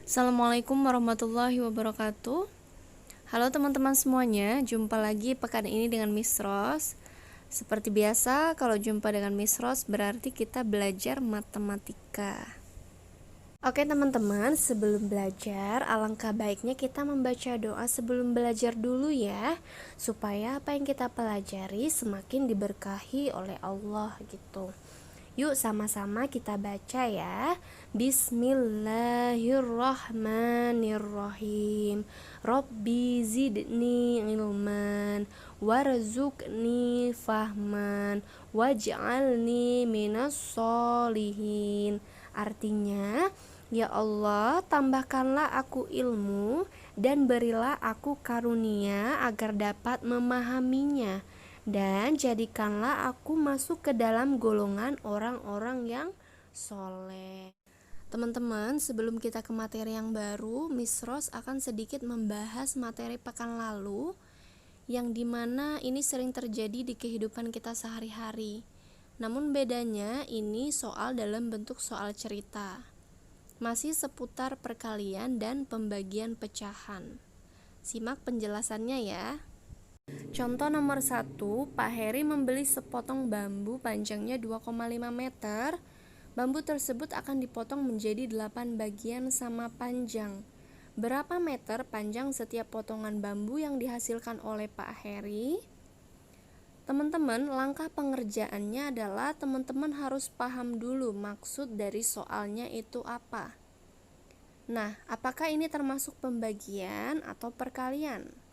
Assalamualaikum warahmatullahi wabarakatuh. Halo teman-teman semuanya, jumpa lagi pekan ini dengan Miss Ros. Seperti biasa, kalau jumpa dengan Miss Ros berarti kita belajar matematika. Oke teman-teman, sebelum belajar, alangkah baiknya kita membaca doa sebelum belajar dulu ya, supaya apa yang kita pelajari semakin diberkahi oleh Allah gitu. Yuk sama-sama kita baca ya. Bismillahirrahmanirrahim. Rabbi zidni ilman warzuqni fahman waj'alni minas solihin. Artinya, ya Allah, tambahkanlah aku ilmu dan berilah aku karunia agar dapat memahaminya, dan jadikanlah aku masuk ke dalam golongan orang-orang yang soleh. Teman-teman, sebelum kita ke materi yang baru, Miss Ros akan sedikit membahas materi pekan lalu yang dimana ini sering terjadi di kehidupan kita sehari-hari. Namun bedanya ini soal dalam bentuk soal cerita. Masih seputar perkalian dan pembagian pecahan. Simak penjelasannya ya. Contoh nomor 1, Pak Heri membeli sepotong bambu panjangnya 2,5 meter. Bambu tersebut akan dipotong menjadi 8 bagian sama panjang. Berapa meter panjang setiap potongan bambu yang dihasilkan oleh Pak Heri? Teman-teman, langkah pengerjaannya adalah teman-teman harus paham dulu maksud dari soalnya itu apa. Nah, apakah ini termasuk pembagian atau perkalian?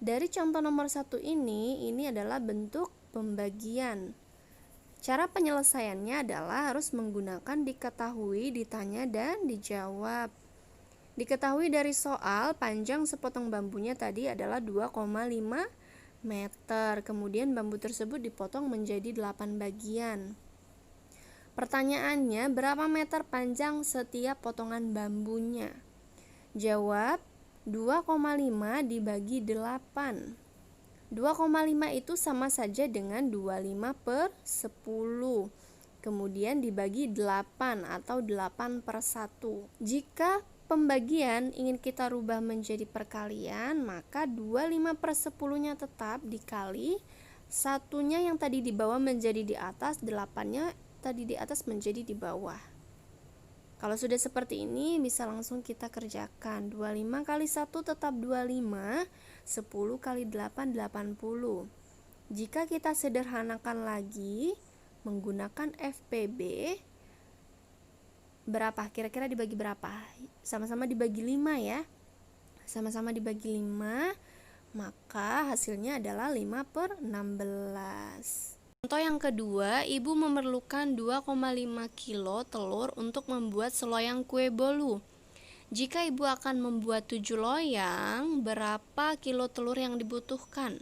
Dari contoh nomor 1 ini adalah bentuk pembagian. Cara penyelesaiannya adalah harus menggunakan diketahui, ditanya, dan dijawab. Diketahui dari soal, panjang sepotong bambunya tadi adalah 2,5 meter. Kemudian bambu tersebut dipotong menjadi 8 bagian. Pertanyaannya, berapa meter panjang setiap potongan bambunya? Jawab, 2,5 dibagi 8. 2,5 itu sama saja dengan 25/10. Kemudian dibagi 8 atau 8/1. Jika pembagian ingin kita rubah menjadi perkalian, maka 25/10-nya tetap dikali satunya yang tadi di bawah menjadi di atas, 8-nya tadi di atas menjadi di bawah. Kalau sudah seperti ini, bisa langsung kita kerjakan. 25 kali 1 tetap 25, 10 kali 8, 80. Jika kita sederhanakan lagi, menggunakan FPB, berapa? Kira-kira dibagi berapa? Sama-sama dibagi 5 ya. Sama-sama dibagi 5, maka hasilnya adalah 5/16. Contoh yang kedua, ibu memerlukan 2,5 kilo telur untuk membuat seloyang kue bolu. Jika ibu akan membuat 7 loyang, berapa kilo telur yang dibutuhkan?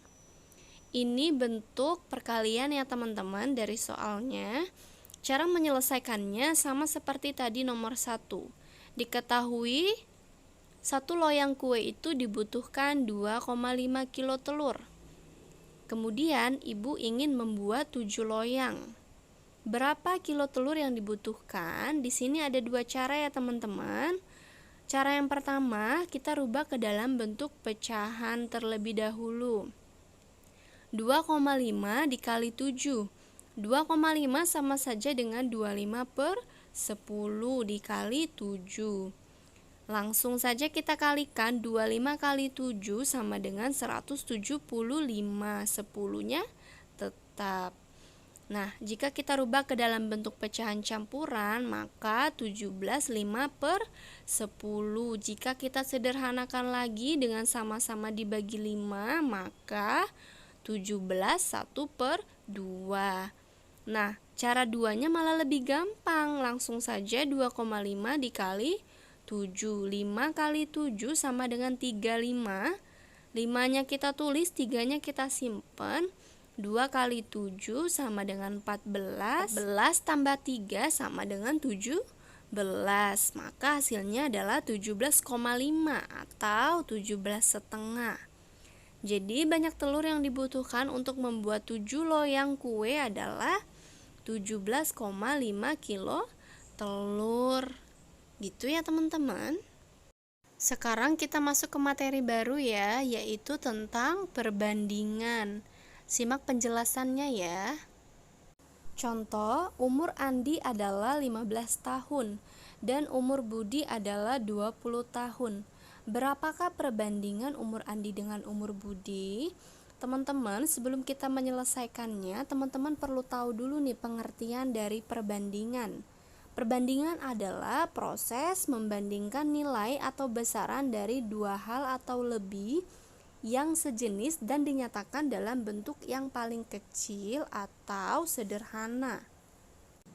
Ini bentuk perkalian ya teman-teman dari soalnya. Cara menyelesaikannya sama seperti tadi nomor 1. Diketahui 1 loyang kue itu dibutuhkan 2,5 kilo telur. Kemudian ibu ingin membuat 7 loyang. Berapa kilo telur yang dibutuhkan? Di sini ada 2 cara ya teman-teman. Cara yang pertama, kita rubah ke dalam bentuk pecahan terlebih dahulu. 2,5 dikali 7. 2,5 sama saja dengan 25/10 dikali 7. Langsung saja kita kalikan, 25 kali 7 sama dengan 175. 10-nya tetap. Nah, jika kita rubah ke dalam bentuk pecahan campuran, maka 17 5/10. Jika kita sederhanakan lagi dengan sama-sama dibagi 5, maka 17 1/2. Nah, cara duanya malah lebih gampang. Langsung saja 2,5 dikali 7. 5 kali 7 sama dengan 35. 5-nya kita tulis, 3-nya kita simpen. 2 kali 7 sama dengan 14. 14 tambah 3 sama dengan 17. Maka hasilnya adalah 17,5 atau 17,5. Jadi banyak telur yang dibutuhkan untuk membuat 7 loyang kue adalah 17,5 kilo telur. Gitu ya teman-teman. Sekarang kita masuk ke materi baru ya, yaitu tentang perbandingan. Simak penjelasannya ya. Contoh, umur Andi adalah 15 tahun dan umur Budi adalah 20 tahun. Berapakah perbandingan umur Andi dengan umur Budi? Teman-teman, sebelum kita menyelesaikannya, teman-teman perlu tahu dulu nih pengertian dari perbandingan. Perbandingan adalah proses membandingkan nilai atau besaran dari dua hal atau lebih yang sejenis dan dinyatakan dalam bentuk yang paling kecil atau sederhana.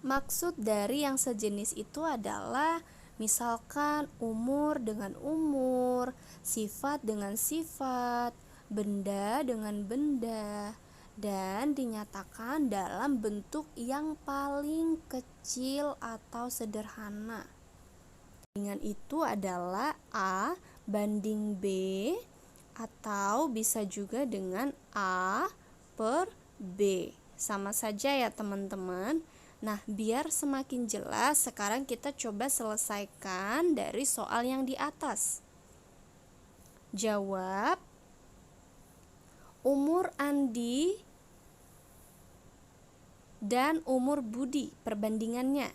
Maksud dari yang sejenis itu adalah misalkan umur dengan umur, sifat dengan sifat, benda dengan benda, dan dinyatakan dalam bentuk yang paling kecil atau sederhana. Dengan itu adalah A banding B, atau bisa juga dengan A per B. Sama saja ya teman-teman. Nah, biar semakin jelas, sekarang kita coba selesaikan dari soal yang di atas. Jawab, umur Andi dan umur Budi, perbandingannya.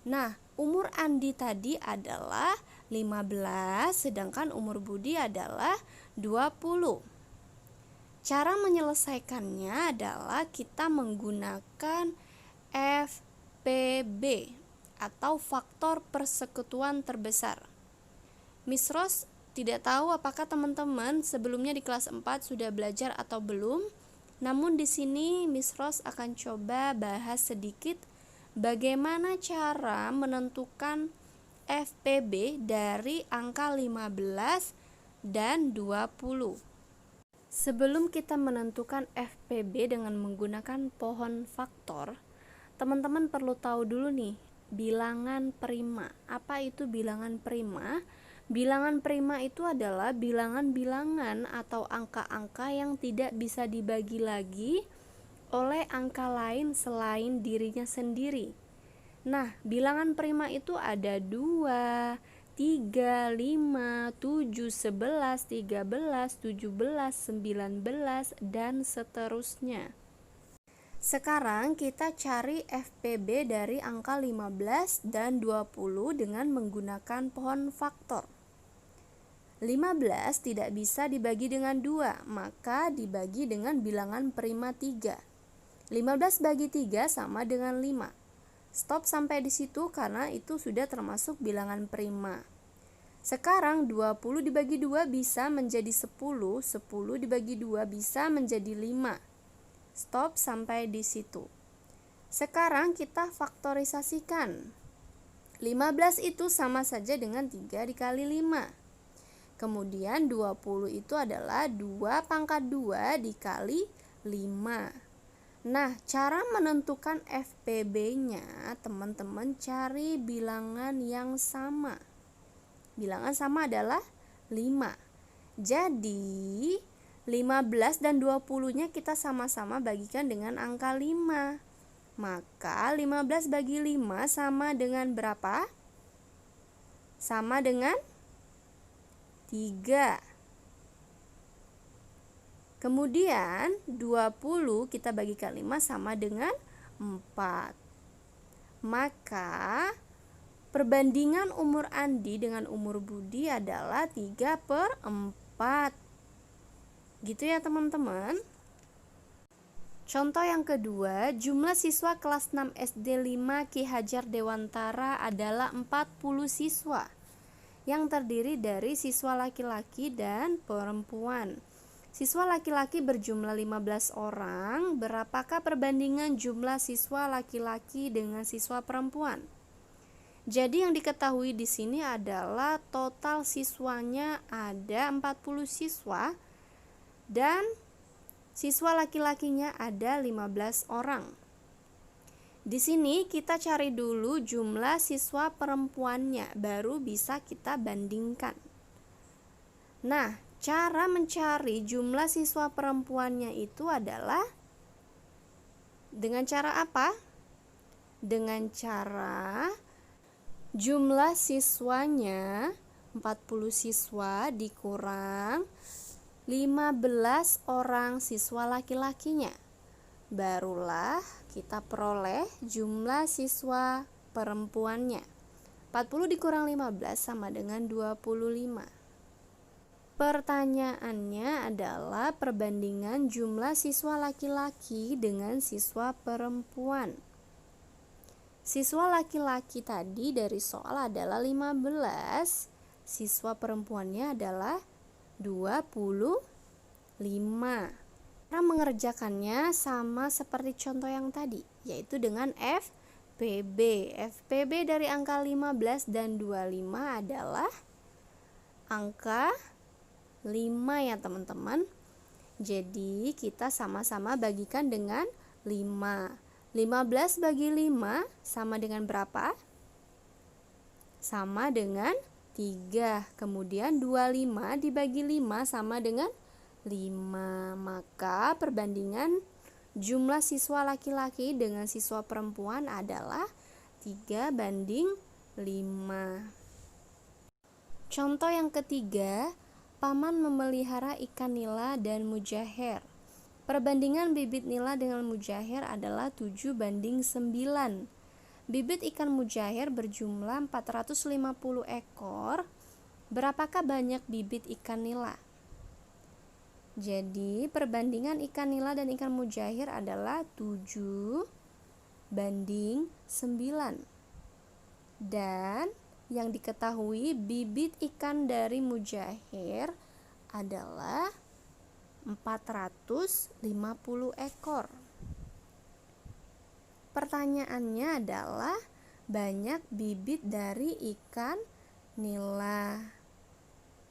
Nah, umur Andi tadi adalah 15, sedangkan umur Budi adalah 20. Cara menyelesaikannya adalah kita menggunakan FPB atau faktor persekutuan terbesar. Miss Ros tidak tahu apakah teman-teman sebelumnya di kelas 4 sudah belajar atau belum. Namun di sini Miss Ros akan coba bahas sedikit bagaimana cara menentukan FPB dari angka 15 dan 20. Sebelum kita menentukan FPB dengan menggunakan pohon faktor, teman-teman perlu tahu dulu nih, bilangan prima. Apa itu bilangan prima? Bilangan prima itu adalah bilangan-bilangan atau angka-angka yang tidak bisa dibagi lagi oleh angka lain selain dirinya sendiri. Nah, bilangan prima itu ada 2, 3, 5, 7, 11, 13, 17, 19, dan seterusnya. Sekarang kita cari FPB dari angka 15 dan 20 dengan menggunakan pohon faktor. 15 tidak bisa dibagi dengan 2, maka dibagi dengan bilangan prima 3. 15 bagi 3 sama dengan 5. Stop sampai di situ karena itu sudah termasuk bilangan prima. Sekarang 20 dibagi 2 bisa menjadi 10, 10 dibagi 2 bisa menjadi 5. Stop sampai di situ. Sekarang kita faktorisasikan. 15 itu sama saja dengan 3 dikali 5. Kemudian 20 itu adalah 2 pangkat 2 dikali 5. Nah, cara menentukan FPB-nya, teman-teman cari bilangan yang sama. Bilangan sama adalah 5. Jadi, 15 dan 20-nya kita sama-sama bagikan dengan angka 5. Maka 15 bagi 5 sama dengan berapa? Sama dengan 3. Kemudian 20 kita bagikan 5 sama dengan 4. Maka perbandingan umur Andi dengan umur Budi adalah 3/4. Gitu ya teman-teman. Contoh yang kedua, jumlah siswa kelas 6 SD 5 Ki Hajar Dewantara adalah 40 siswa yang terdiri dari siswa laki-laki dan perempuan. Siswa laki-laki berjumlah 15 orang. Berapakah perbandingan jumlah siswa laki-laki dengan siswa perempuan? Jadi yang diketahui di sini adalah total siswanya ada 40 siswa dan siswa laki-lakinya ada 15 orang. Di sini kita cari dulu jumlah siswa perempuannya, baru bisa kita bandingkan. Nah, cara mencari jumlah siswa perempuannya itu adalah dengan cara apa? Dengan cara jumlah siswanya 40 siswa dikurang 15 orang siswa laki-lakinya. Barulah kita peroleh jumlah siswa perempuannya. 40 dikurang 15 sama dengan 25. Pertanyaannya adalah perbandingan jumlah siswa laki-laki dengan siswa perempuan. Siswa laki-laki tadi dari soal adalah 15, siswa perempuannya adalah 25. Cara mengerjakannya sama seperti contoh yang tadi, yaitu dengan FPB. FPB dari angka 15 dan 25 adalah angka 5 ya teman-teman. Jadi kita sama-sama bagikan dengan 5. 15 bagi 5 sama dengan berapa? Sama dengan 3. Kemudian 25 dibagi 5 sama dengan 5. Maka perbandingan jumlah siswa laki-laki dengan siswa perempuan adalah 3:5. Contoh yang ketiga, Paman memelihara ikan nila dan mujair. Perbandingan bibit nila dengan mujair adalah 7:9. Bibit ikan mujair berjumlah 450 ekor. Berapakah banyak bibit ikan nila? Jadi perbandingan ikan nila dan ikan mujair adalah 7:9. Dan yang diketahui bibit ikan dari mujair adalah 450 ekor. Pertanyaannya adalah banyak bibit dari ikan nila.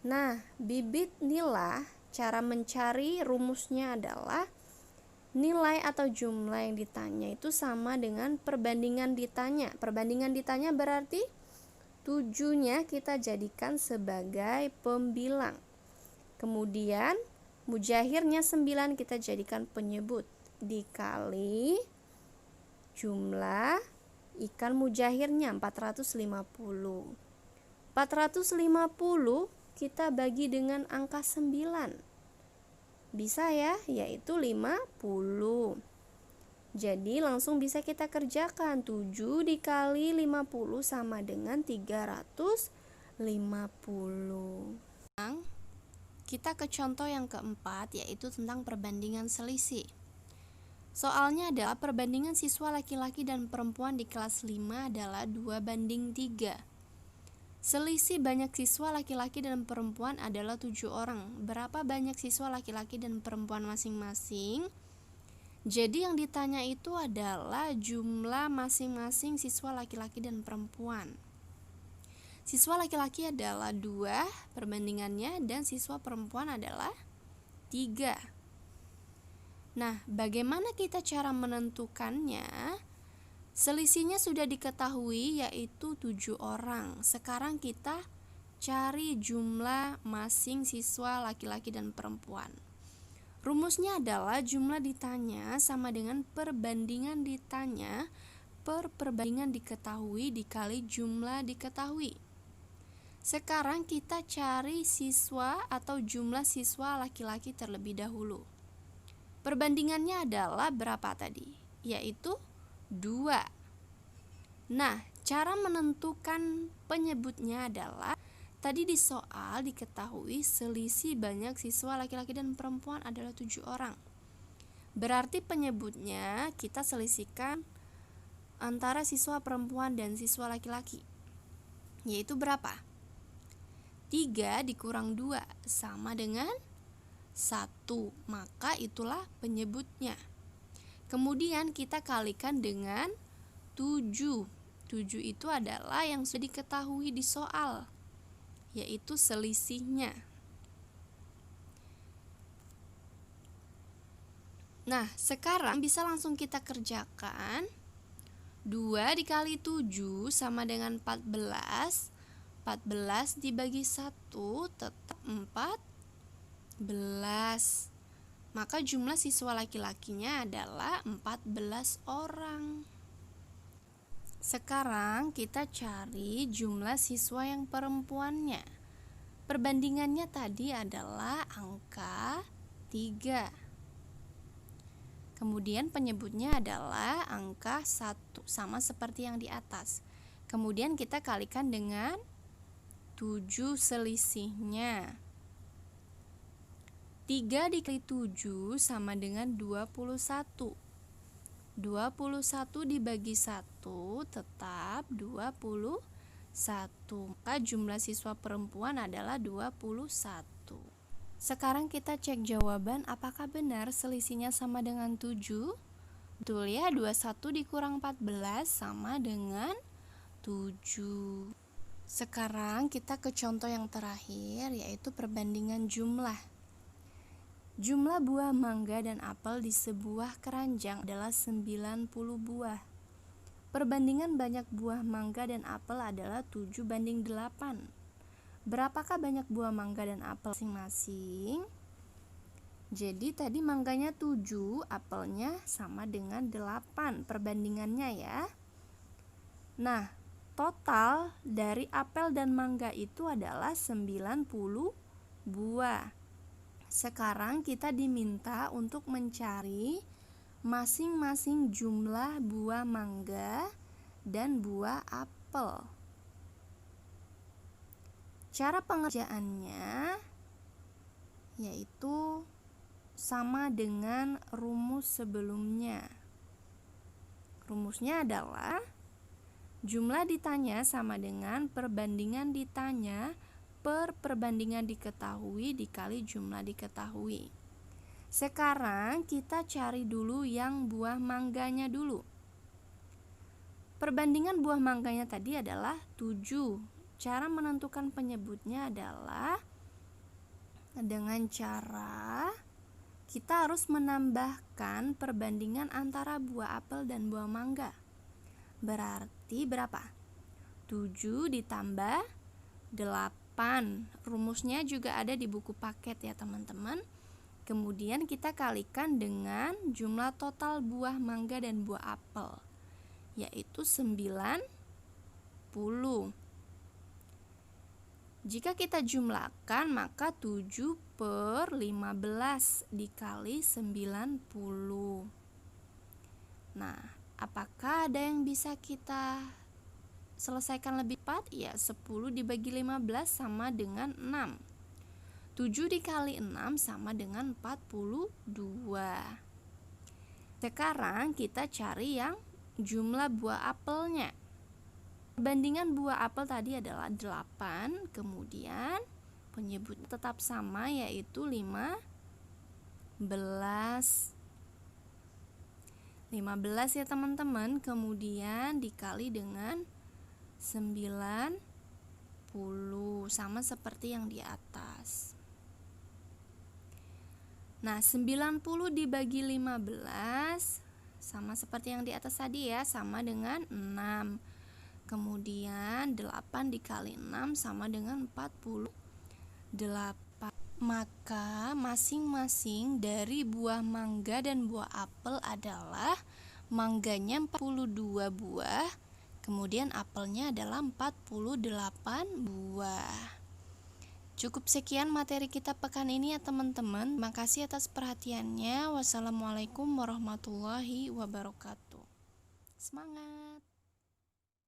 Nah, bibit nila, cara mencari rumusnya adalah nilai atau jumlah yang ditanya itu sama dengan perbandingan ditanya. Perbandingan ditanya berarti 7-nya kita jadikan sebagai pembilang. Kemudian mujairnya 9 kita jadikan penyebut dikali jumlah ikan mujairnya 450. 450 kita bagi dengan angka 9. Bisa ya, yaitu 50. Jadi langsung bisa kita kerjakan. 7 dikali 50 sama dengan 350. Kita ke contoh yang keempat, yaitu tentang perbandingan selisih. Soalnya adalah perbandingan siswa laki-laki dan perempuan di kelas 5 adalah 2:3. Selisih banyak siswa laki-laki dan perempuan adalah 7 orang. Berapa banyak siswa laki-laki dan perempuan masing-masing? Jadi yang ditanya itu adalah jumlah masing-masing siswa laki-laki dan perempuan. Siswa laki-laki adalah 2 perbandingannya dan siswa perempuan adalah 3. Nah, bagaimana kita cara menentukannya? Selisihnya sudah diketahui yaitu 7 orang. Sekarang kita cari jumlah masing siswa laki-laki dan perempuan. Rumusnya adalah jumlah ditanya sama dengan perbandingan ditanya per perbandingan diketahui dikali jumlah diketahui. Sekarang kita cari siswa atau jumlah siswa laki-laki terlebih dahulu. Perbandingannya adalah berapa tadi? Yaitu 2. Nah, cara menentukan penyebutnya adalah tadi di soal diketahui selisih banyak siswa laki-laki dan perempuan adalah 7 orang. Berarti penyebutnya kita selisihkan antara siswa perempuan dan siswa laki-laki. Yaitu berapa? 3 dikurang 2 sama dengan 1. Maka itulah penyebutnya. Kemudian kita kalikan dengan 7. 7 itu adalah yang sudah diketahui di soal, yaitu selisihnya. Nah, sekarang bisa langsung kita kerjakan. 2 dikali 7 sama dengan 14. 14 dibagi 1 tetap 14. Maka jumlah siswa laki-lakinya adalah 14 orang. Sekarang kita cari jumlah siswa yang perempuannya. Perbandingannya tadi adalah angka 3. Kemudian penyebutnya adalah angka 1, sama seperti yang di atas. Kemudian kita kalikan dengan 7 selisihnya. 3 dikali 7 sama dengan 21. 21 dibagi 1 tetap 21. Maka jumlah siswa perempuan adalah 21. Sekarang kita cek jawaban, apakah benar selisihnya sama dengan 7? Betul ya, 21 dikurang 14 sama dengan 7. Sekarang kita ke contoh yang terakhir, yaitu perbandingan jumlah. Jumlah buah mangga dan apel di sebuah keranjang adalah 90 buah. Perbandingan banyak buah mangga dan apel adalah 7:8. Berapakah banyak buah mangga dan apel masing-masing? Jadi tadi mangganya 7, apelnya sama dengan 8 perbandingannya ya. Nah, total dari apel dan mangga itu adalah 90 buah. Sekarang kita diminta untuk mencari masing-masing jumlah buah mangga dan buah apel. Cara pengerjaannya yaitu sama dengan rumus sebelumnya. Rumusnya adalah jumlah ditanya sama dengan perbandingan ditanya per perbandingan diketahui dikali jumlah diketahui. Sekarang kita cari dulu yang buah mangganya dulu. Perbandingan buah mangganya tadi adalah 7. Cara menentukan penyebutnya adalah dengan cara kita harus menambahkan perbandingan antara buah apel dan buah mangga. Berarti berapa? 7 ditambah 8. Rumusnya juga ada di buku paket ya teman-teman. Kemudian kita kalikan dengan jumlah total buah mangga dan buah apel, yaitu 90. Jika kita jumlahkan maka 7 per 15 dikali 90. Nah, apakah ada yang bisa kita selesaikan lebih cepat? Ya, 10 dibagi 15 sama dengan 6. 7 dikali 6 sama dengan 42. Sekarang kita cari yang jumlah buah apelnya. Perbandingan buah apel tadi adalah 8, kemudian penyebut tetap sama yaitu 15. 15 ya teman-teman, kemudian dikali dengan 90, sama seperti yang di atas. Nah, 90 dibagi 15 sama seperti yang di atas tadi ya, sama dengan 6. Kemudian 8 dikali 6 sama dengan 48. Maka masing-masing dari buah mangga dan buah apel adalah mangganya 42 buah, kemudian apelnya adalah 48 buah. Cukup sekian materi kita pekan ini ya teman-teman. Makasih atas perhatiannya. Wassalamualaikum warahmatullahi wabarakatuh. Semangat!